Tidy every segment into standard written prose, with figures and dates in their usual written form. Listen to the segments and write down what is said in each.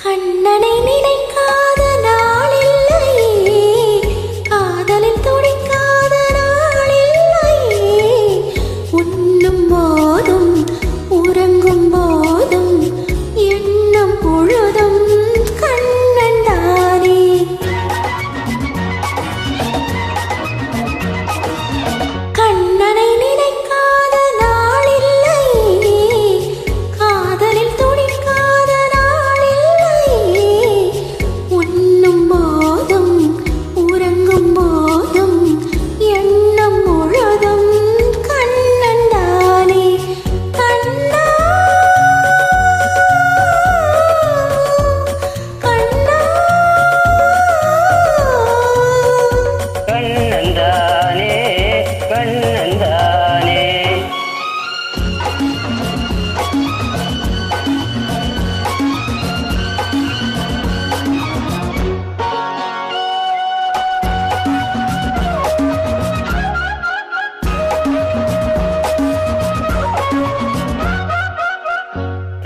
கண்ணனை நினைக்காத நாளில்லையே, காதலில் துடிக்காத நாளில்லையே. உண்ணும் போதும் உறங்கும் போதும் எண்ணம் பொழுதும் கண்ணன் தானே. கண்ணனை நினைக்காத நாளில்லையே, காதலில் துடிக்காத நாளில்லையே. உண்ணும் போதும் உறங்கும் போதும் எண்ணம் முழுதும் கண்ணன் தானே. கண்ணா கண்ணா கண்ணந்தானே கண்ணந்தானே.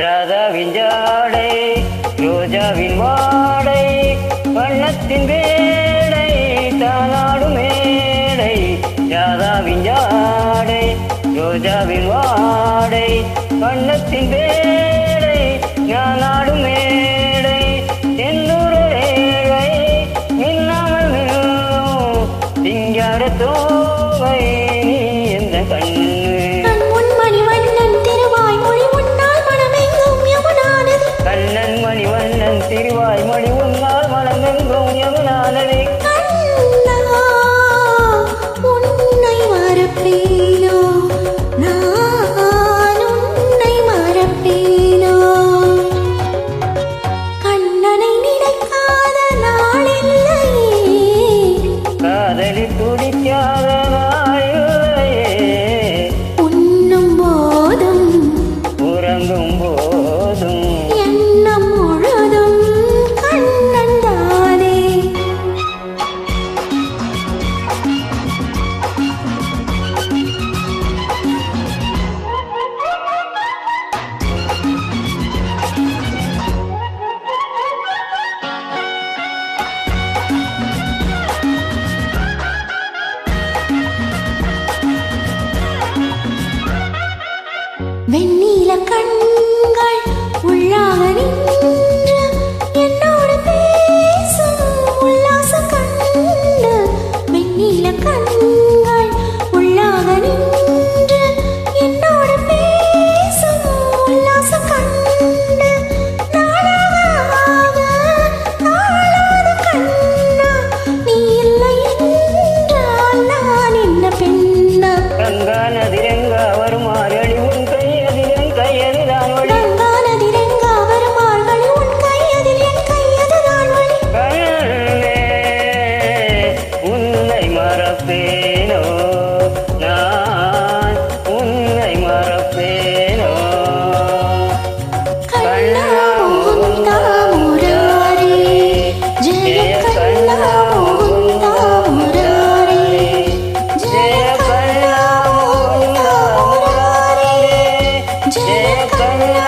ராதாவின் ஜாடை ரோஜாவின் வாடை, வண்ணத்தின் வேடை தானாடும் மேடை. ராதாவின் ஜாடை ரோஜாவின் வாடை, வண்ணத்தின் வேடை நானாடும் மேடை. என்னொரு ஏழை மின்னாமல் மின்னும் திங்கார தோவை நீ எந்த கண்ணு. கண் முன்மணி வண்ணன் திருவாய் மொழி உன்னால் மனமெங்கும் யமுனானது. கண்ணன் மணிவண்ணன் திருவாய் மணி உன்னால் மனமெங்கும் யமுனானதே. கண்ணா உன்னை மறப்பேனோ, நான் உன்னை மறப்பேனோ. கண்ணனை நினைக்காத நாளில்லையே, காதலில் துடிக்காத நாளில்லையே. உண்ணும் போதும் உறங்கும் போதும் எண்ணம் முழுதும் கண்ணன் தானே. வெண்ணில கண்கள் உள்ளாக நின்று என்னோடு பேசும் உல்லாச கண்டு. வெண்ணில கண்கள் உள்ளாக நின்று என்னோடு பேசும் உல்லாச கண்டு. நாளாக நாளாத கண்ணா, நீ இல்லை என்றால் நான் என்ன பெண்ணா. கங்கா நதிரெங்கா வருமாறி உன் கையதில் கையதுதான் வழி. கங்காநதிரெங்கா வருமார்கழி உன் கையதில் என் கையதுதான் வழி. கண்ணே உன்னை மறப்பேனோ, நான் உன்னை மறப்பேனோ. கண்ணா முகுந்தா முராரே, ஜெய கண்ணா முகுந்தா முராரே, ஜெய கண்ணா முகுந்தா முராரே, ஜெய கண்ணா